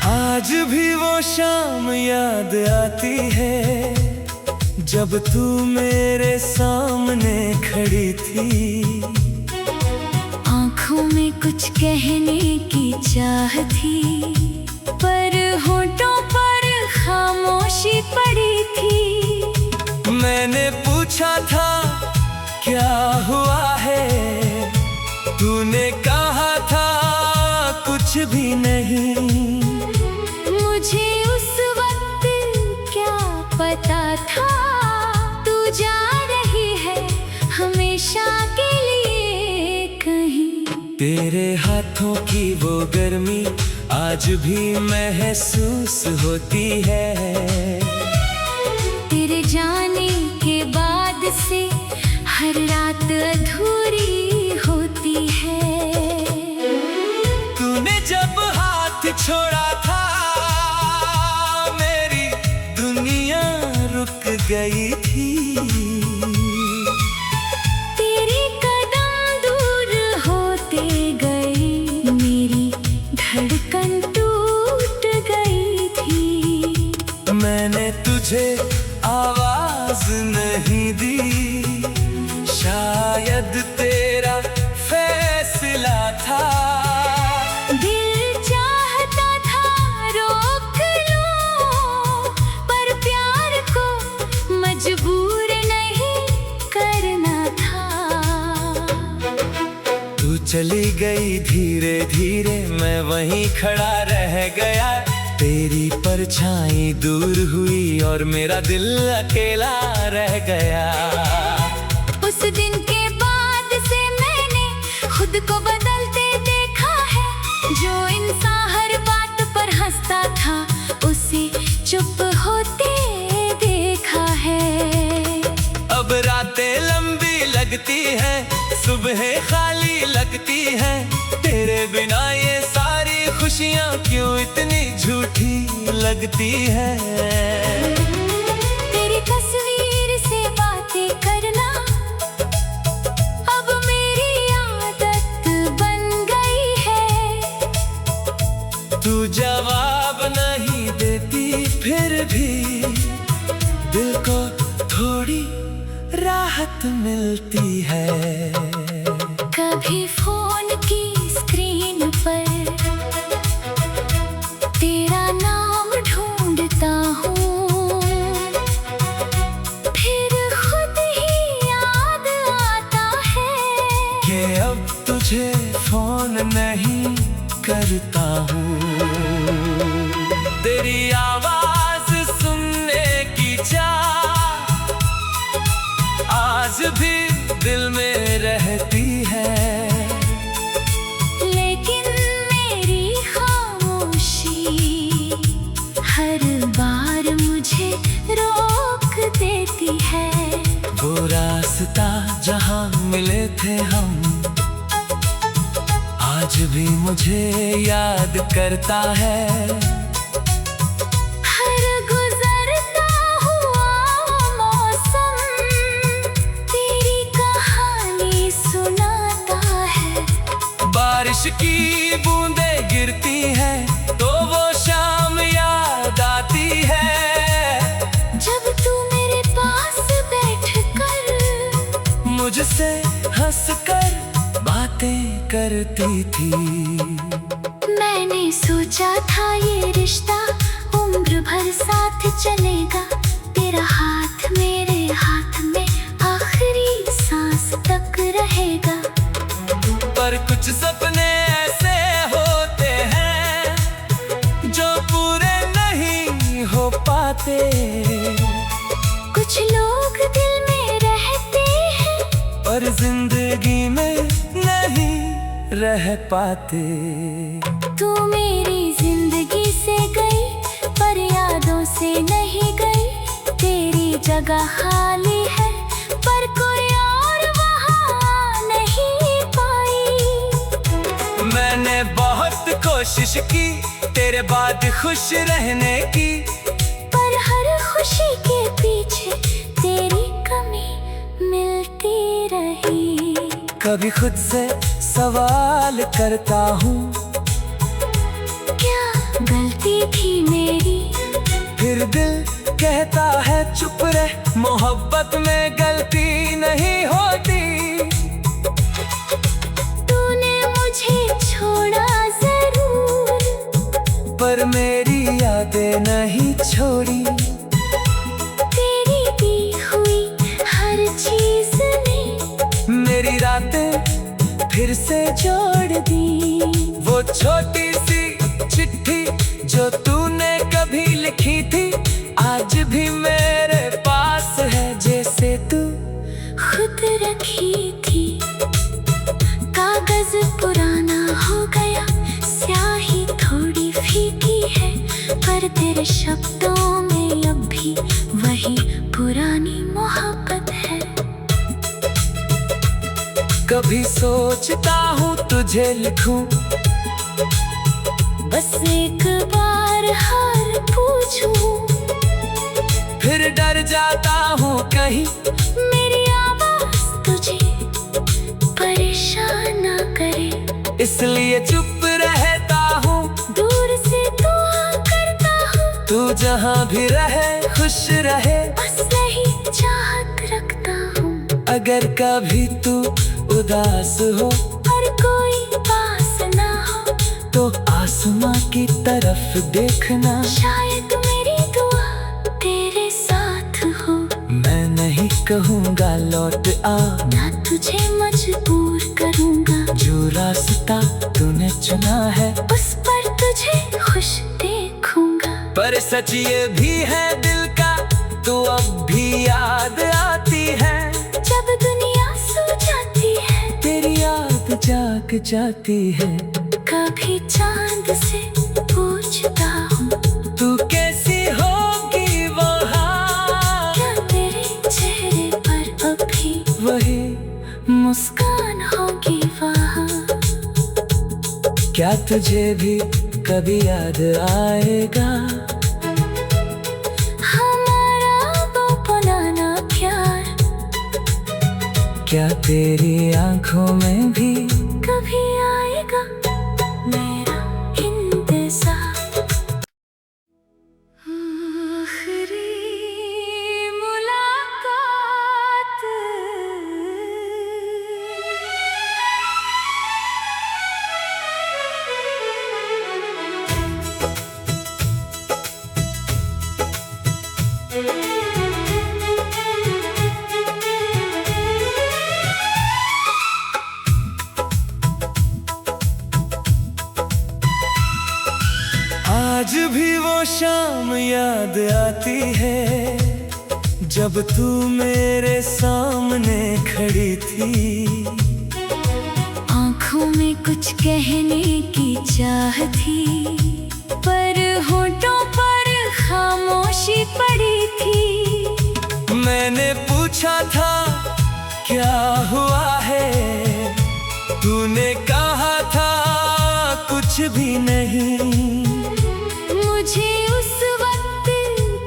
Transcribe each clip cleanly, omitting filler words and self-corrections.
आज भी वो शाम याद आती है जब तू मेरे सामने खड़ी थी। आँखों में कुछ कहने की चाह थी, पर होठों पर खामोशी पड़ी थी। मैंने पूछा था क्या हुआ है, तूने कहा था कुछ भी नहीं। मुझे उस वक्त क्या पता था तू जा रही है हमेशा के लिए कहीं। तेरे हाथों की वो गर्मी आज भी महसूस होती है। तेरे जाने के बाद से हर रात अधूरी होती है। तूने जब हाथ छोड़ा था मेरी दुनिया रुक गई थी। तेरे कदम दूर होते गए, मेरी धड़कन टूट गई थी। मैंने तुझे आवाज नहीं दी, शायद तेरा फैसला था। दिल चाहता था रोक लूं, पर प्यार को मजबूर नहीं करना था। तू चली गई धीरे धीरे, मैं वहीं खड़ा रह गया। तेरी परछाई दूर हुई और मेरा दिल अकेला रह गया। उस दिन के बाद से मैंने खुद को बदलते देखा है। जो इंसान हर बात पर हंसता था, उसे चुप होते देखा है। अब रातें लंबी लगती हैं, सुबह खाली लगती हैं। तेरे बिना ये सारी खुशियाँ क्यों इतनी झूठी लगती हैं। तेरी तस्वीर से बातें करना अब मेरी आदत बन गई है। तू जवाब नहीं देती फिर भी दिल को थोड़ी राहत मिलती है। कभी फोन की स्क्रीन पर तेरा नाम ढूंढता हूँ, फिर खुद ही याद आता है कि अब तुझे फोन नहीं करता हूँ। तेरी आवाज सुनने की चाह आज भी दिल में रहती है। लेकिन मेरी खामोशी हर बार मुझे रोक देती है। वो रास्ता जहाँ मिले थे हम आज भी मुझे याद करता है। हर गुजरता हुआ मौसम तेरी कहानी सुनाता है। बारिश की बूंदें गिरती हैं तो वो शाम याद आती है। जब तू मेरे पास बैठकर मुझसे हंसकर बातें करती थी। मैंने सोचा था ये रिश्ता उम्र भर साथ चलेगा। तेरा हाथ मेरे हाथ में आखिरी सांस तक रहेगा। पर कुछ सपने ऐसे होते हैं जो पूरे नहीं हो पाते। कुछ लोग दिल में रहते हैं पर जिंदगी में नहीं रह पाते। तू मेरी जिंदगी से गई पर यादों से नहीं गई। तेरी जगह खाली है पर कोई और वहाँ नहीं पाई। मैंने बहुत कोशिश की तेरे बाद खुश रहने की, पर हर खामोशी के पीछे तेरी कमी मिलती रही। कभी खुद से सवाल करता हूँ, क्या गलती थी मेरी? फिर दिल कहता है चुप रह, मोहब्बत में गलती नहीं होती। तूने मुझे छोड़ा जरूर, पर मेरी यादें नहीं छोड़ी। तेरी दी हुई हर चीज ने मेरी रातें फिर से जोड़ दी। वो छोटी सी चिट्ठी जो तूने कभी लिखी थी, आज भी मेरे पास है जैसे तू खुद रखी थी। कागज पुराना हो गया, स्याही थोड़ी फीकी है, पर तेरे शब्दों में अब भी वही पुरानी मोहब्बत है। कभी सोचता हूँ तुझे लिखूं, बस एक बार हाल पूछूं, फिर डर जाता हूँ कहीं मेरी आवाज तुझे परेशान ना करे। इसलिए चुप रहता हूँ, दूर से दुआ करता हूँ, तू जहाँ भी रहे खुश रहे। बस यही चाहत रखता हूँ। अगर कभी तू उदास हो और कोई पास ना हो, तो आसमां की तरफ देखना, शायद मेरी दुआ तेरे साथ हो। मैं नहीं कहूँगा लौट आ, ना तुझे मजबूर करूँगा, जो रास्ता तूने चुना है उस पर तुझे खुश देखूँगा। पर सच ये भी है दिल का, तू अब भी याद आती है। जब दुनिया सो जाती है, तेरी याद जाग जाती है। कभी चांद से पूछता हूँ, तू कैसी होगी वहाँ, क्या तेरे चेहरे पर अभी वही मुस्कान होगी वहाँ। क्या तुझे भी कभी याद आएगा हमारा वो पुराना प्यार? क्या तेरी आंखों में भी कभी आएगा मेरा इंतजार? आखिरी मुलाकात, आज भी वो शाम याद आती है, जब तू मेरे सामने खड़ी थी। आँखों में कुछ कहने की चाह थी, पर होठों पर खामोशी पड़ी थी। मैंने पूछा था क्या हुआ है, तूने कहा था कुछ भी नहीं। मुझे उस वक्त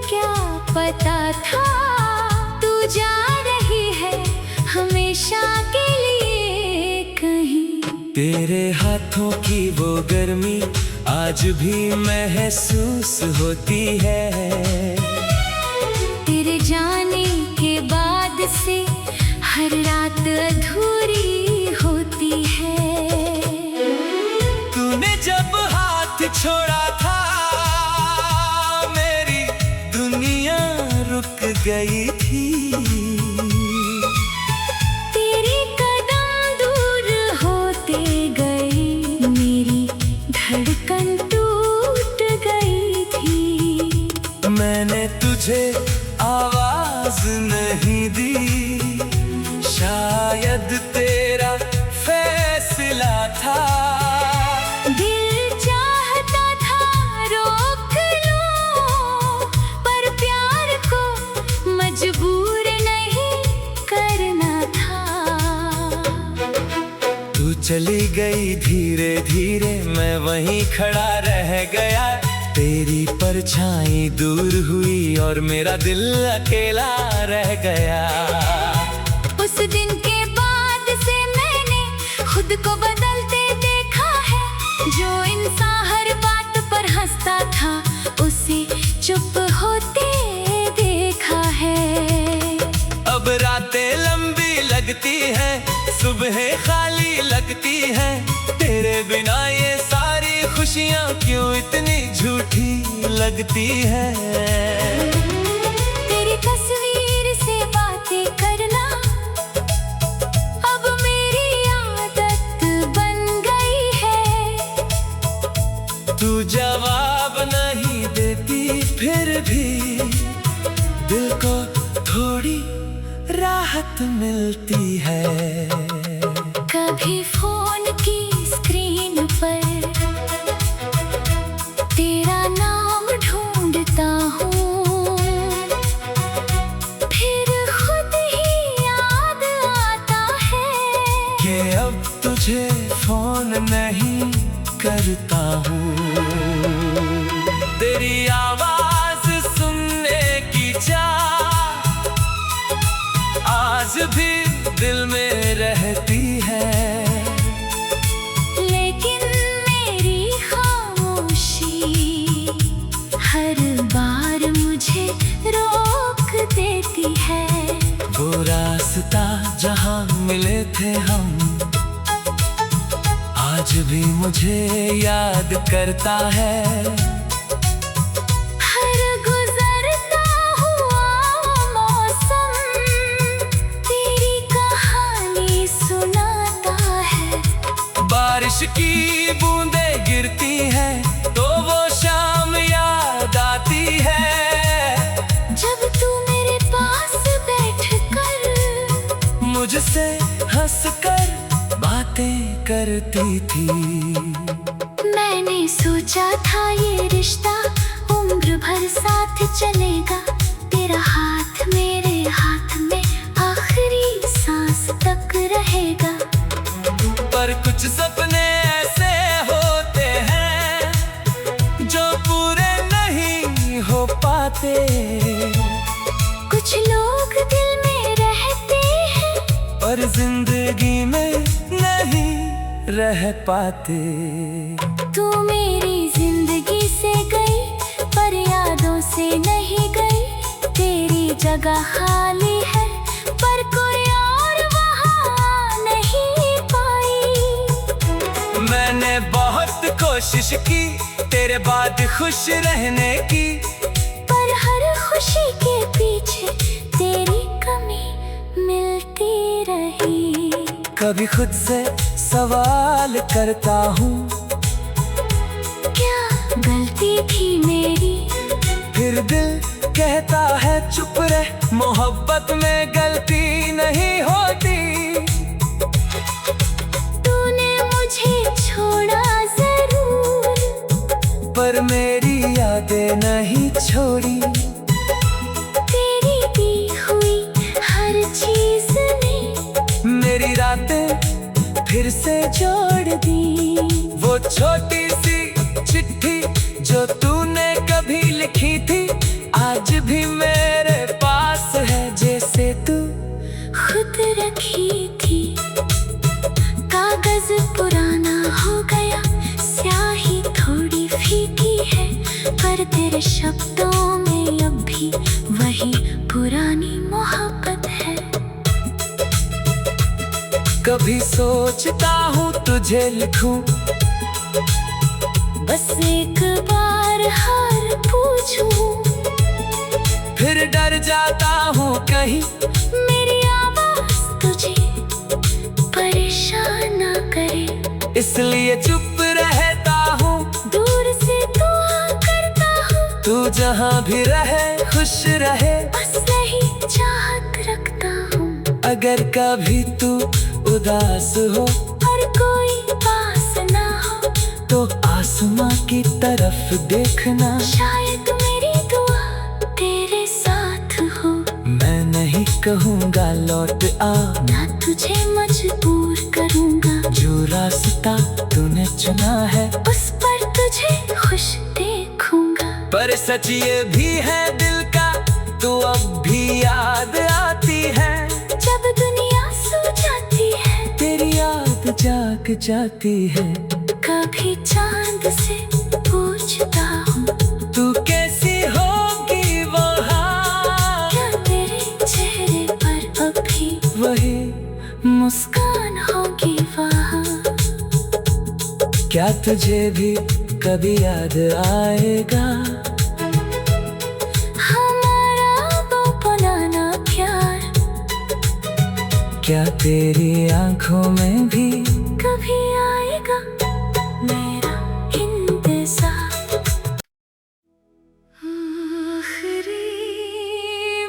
क्या पता था, तू जा रही है हमेशा के लिए कहीं। तेरे हाथों की वो गर्मी आज भी महसूस होती है। तेरे जाने के बाद से हर रात अधूरी होती है। तूने जब हाथ छोड़ा था, मेरी दुनिया रुक गई थी। तेरे कदम दूर होते गए, मेरी धड़कन टूट गई थी। मैंने तुझे आवाज नहीं दी, शायद तेरा फैसला था। दिल चाहता था रोक लो, पर प्यार को मजबूर नहीं करना था। तू चली गई धीरे धीरे, मैं वहीं खड़ा रह गया। तेरी परछाई दूर हुई और मेरा दिल अकेला रह गया। उस दिन के बाद से मैंने खुद को बदलते देखा है। जो इंसान हर बात पर हंसता था, उसे चुप होते देखा है। अब रातें लंबी लगती हैं, सुबह खाली लगती हैं। तेरे बिना ये सारी खुशियाँ क्यों इतनी झूठी लगती हैं। तेरी तस्वीर से बातें करना अब मेरी आदत बन गई है। तू जवाब नहीं देती फिर भी दिल को थोड़ी राहत मिलती है। कभी फोन की स्क्रीन पर तेरा नाम ढूंढता हूँ, फिर खुद ही याद आता है कि अब तुझे फोन नहीं करता हूँ। तेरी आवाज सुनने की चाह आज भी दिल में रहती है। लेकिन मेरी खामोशी हर बार मुझे रोक देती है। वो रास्ता जहाँ मिले थे हम आज भी मुझे याद करता है। हर गुजरता हुआ मौसम तेरी कहानी सुनाता है। बारिश की बूंदें गिरती हैं तो वो शाम याद आती है। जब तू मेरे पास बैठकर मुझसे हंसकर बातें करती थी। मैंने सोचा था ये रिश्ता उम्र भर साथ चलेगा। तेरा हाथ मेरे हाथ में आखिरी सांस तक रहेगा। पर कुछ सपने ऐसे होते हैं जो पूरे नहीं हो पाते। कुछ लोग दिल में रहते हैं पर जिंदगी में नहीं रह पाते। तू मेरी जिंदगी से गई पर यादों से नहीं गई। तेरी जगह खाली है पर कोई और वहाँ नहीं पाई। मैंने बहुत कोशिश की तेरे बाद खुश रहने की, पर हर खुशी के पीछे तेरी कमी मिलती रही। कभी खुद से सवाल करता हूँ क्या गलती थी मेरी। फिर दिल कहता है चुप रह, मोहब्बत में गलती नहीं होती। तूने मुझे छोड़ा जरूर पर मेरी यादें नहीं छोड़ी। तेरी दी हुई हर चीज ने मेरी रातें फिर से जोड़ दी। वो छोटी सी चिट्ठी जो तूने कभी लिखी थी आज भी मेरे पास है जैसे तू खुद रखी थी। कागज पुराना हो गया, स्याही थोड़ी फीकी है, पर तेरे शब्दों में अब भी वही पुरानी मोहब्बत है। कभी सोचता हूँ तुझे लिखूं, बस एक बार हार पूछूं, फिर डर जाता हूँ कहीं मेरी आवाज तुझे परेशान ना करे। इसलिए चुप रहता हूँ, दूर से दुआ करता हूँ, तू जहाँ भी रहे खुश रहे, बस यही चाहत रखता हूँ। अगर कभी तू उदास हो और कोई पास ना हो, तो आसमां की तरफ देखना, शायद मेरी दुआ तेरे साथ हो। मैं नहीं कहूँगा लौट आ, ना तुझे मजबूर करूँगा, जो रास्ता तूने चुना है उस पर तुझे खुश देखूंगा। पर सच ये भी है दिल का, तू अब भी याद आती है। जब दुनिया सो जाती है, तेरी याद जाग जाती है। कभी चांद से पूछता हूँ, तू कैसी होगी वहाँ, क्या तेरे चेहरे पर अभी वही मुस्कान होगी वहाँ। क्या तुझे भी कभी याद आएगा हमारा वो पुराना प्यार? क्या तेरी आंखों में भी कभी आएगा मेरा इंतजार? आखिरी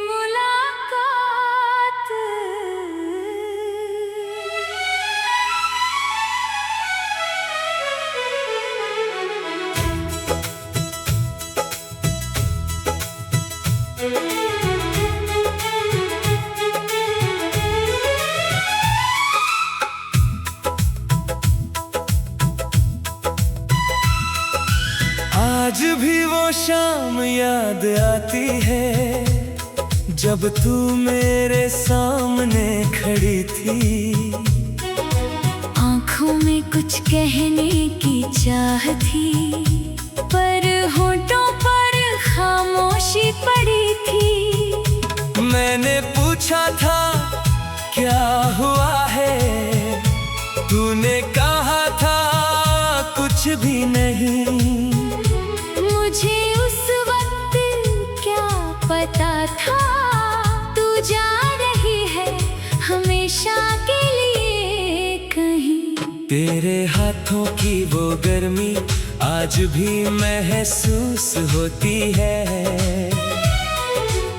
मुलाकात, आज भी वो शाम याद आती है, जब तू मेरे सामने खड़ी थी। आँखों में कुछ कहने की चाह थी, पर होठों पर खामोशी पड़ी थी। मैंने पूछा था क्या हुआ है, तूने कहा था कुछ भी नहीं। मुझे उस वक्त क्या पता था, तू जा रही है हमेशा के लिए कहीं। तेरे हाथों की वो गर्मी आज भी महसूस होती है।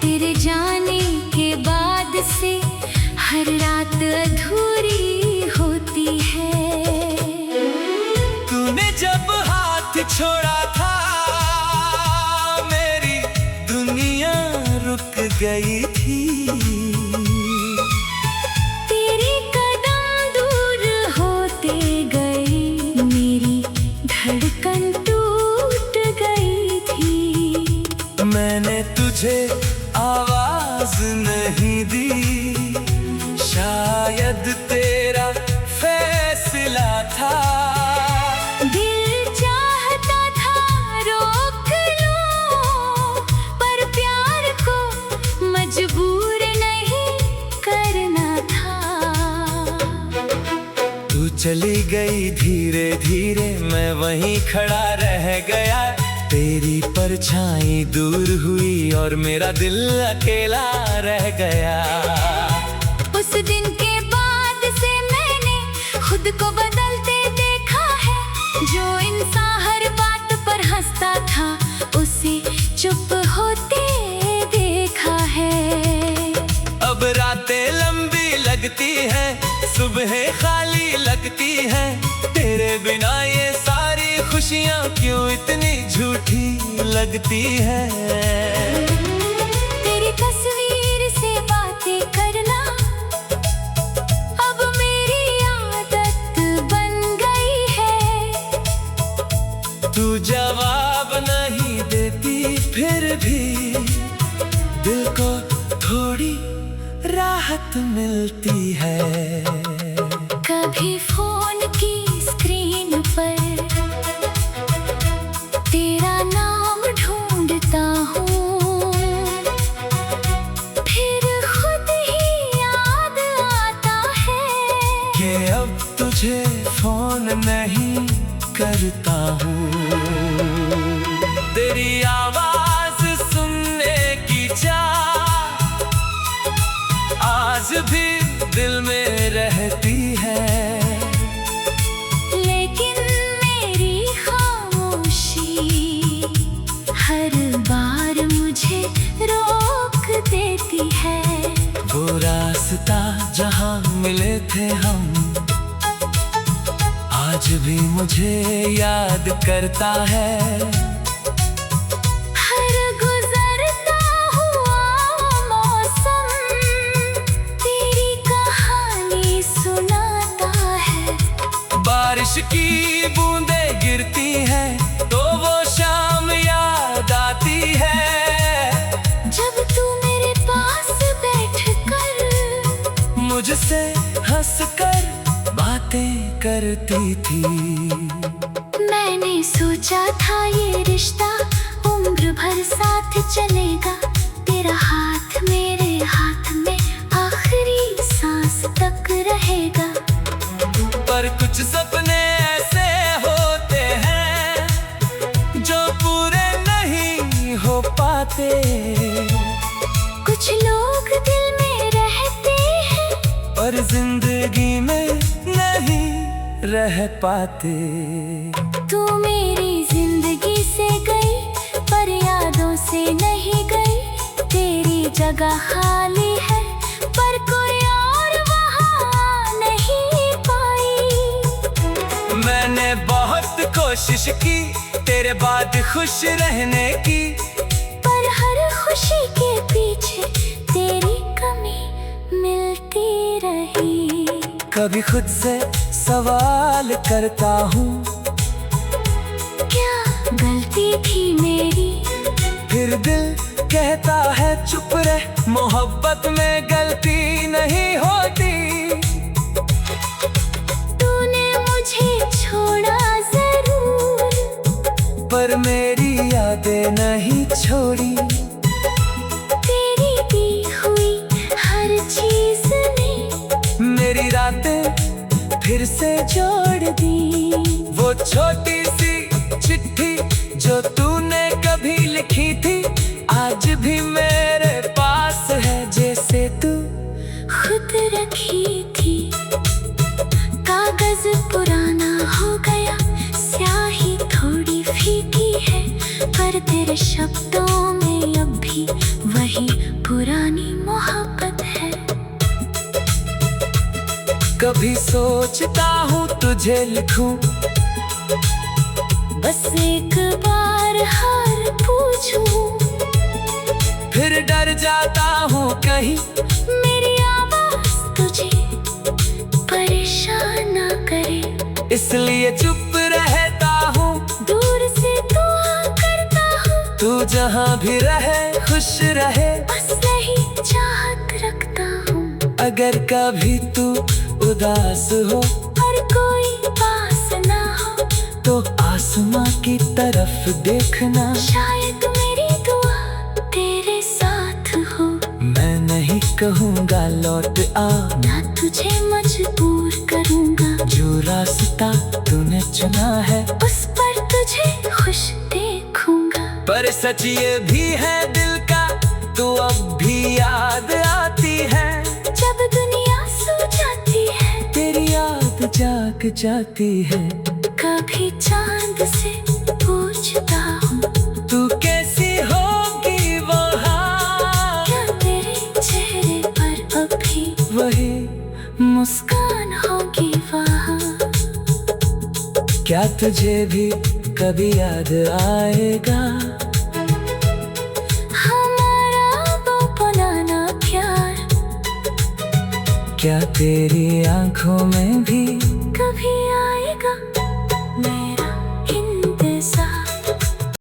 तेरे जाने के बाद से हर रात अधूरी होती है। तूने जब हाथ छोड़ा था, मेरी दुनिया रुक गई थी। तेरे कदम दूर होते गए, मेरी धड़कन टूट गई थी। मैंने तुझे आवाज नहीं दी, शायद तेरा फैसला था। दिल चाहता था रोक लो, पर प्यार को मजबूर नहीं करना था। तू चली गई धीरे धीरे, मैं वहीं खड़ा रह गया। तेरी परछाई दूर हुई और मेरा दिल अकेला रह गया। उस दिन के बाद से मैंने खुद को बदलते देखा है। जो इंसान हर बात पर हंसता था, उसे चुप होते देखा है। अब रातें लंबी लगती हैं, सुबह खाली लगती हैं। तेरे बिना ये सारी खुशियाँ क्यों इतनी झूठी लगती हैं। तेरी तस्वीर से बातें करना अब मेरी आदत बन गई है। तू जवाब नहीं देती, फिर भी दिल को थोड़ी राहत मिलती है। कभी फोन की स्क्रीन पर तेरा नाम ढूंढता हूँ, फिर खुद ही याद आता है कि अब तुझे फोन नहीं करता हूँ। तेरी आवाज सुनने की चाह आज भी दिल में रहती है। लेकिन मेरी खामोशी हर बार मुझे रोक देती है। वो रास्ता जहाँ मिले थे हम, आज भी मुझे याद करता है। हर गुजरता हुआ मौसम तेरी कहानी सुनाता है। बारिश की बूंदें गिरती हैं तो वो शाम याद आती हंसकर बातें करती थी। मैंने सोचा था ये रिश्ता उम्र भर साथ चलेगा, तेरा हाथ मेरे हाथ में आखिरी सांस तक रहेगा। पर कुछ सपने ऐसे होते हैं जो पूरे नहीं हो पाते। कुछ लोग दिल में रहते हैं पर जिंदगी में नहीं रह पाते। तू मेरी जिंदगी से गई पर यादों से नहीं गई, तेरी जगह खाली है पर कोई और वहाँ नहीं पाई। मैंने बहुत कोशिश की तेरे बाद खुश रहने की, पर हर खुशी के पीछे तेरी कमी मिलती रही। कभी खुद से सवाल करता हूँ, क्या गलती थी मेरी? फिर दिल कहता है चुप रह, मोहब्बत में गलती नहीं होती। तूने मुझे छोड़ा जरूर, पर मेरी यादें नहीं छोड़ी। तेरी दी हुई हर चीज ने मेरी रातें फिर से जोड़ दी। वो छोटी सी चिट्ठी जो तूने कभी लिखी थी आज भी मेरे पास है, जैसे तू खुद रखी थी। कागज पुराना हो गया, स्याही थोड़ी फीकी है, पर तेरे शब्दों में अब भी वही पुरानी मोहब्बत है। कभी सोचता हूँ तुझे लिखूं, बस एक बार हार पूछूं, फिर डर जाता हूँ कहीं मेरी आवाज तुझे परेशान ना करे। इसलिए चुप रहता हूँ, दूर से दुआ करता हूँ, तू जहाँ भी रहे खुश रहे। बस यही चाहत रखता हूँ। अगर कभी तू उदास हो और कोई पास ना हो, तो आसमां की तरफ देखना, शायद मेरी दुआ तेरे साथ हो। मैं नहीं कहूँगा लौट आ, ना तुझे मजबूर करूँगा, जो रास्ता तूने चुना है उस पर तुझे खुश देखूँगा। पर सच ये भी है दिल का, तू अब भी याद आती है। जब दुनिया सो जाती है तेरी याद जाग जाती है। कभी चांद से पूछता हूँ, तू कैसी होगी वहाँ, क्या तेरे चेहरे पर अभी वही मुस्कान होगी वहाँ। क्या तुझे भी कभी याद आएगा हमारा वो पुराना प्यार, क्या तेरी आंखों में भी कभी आए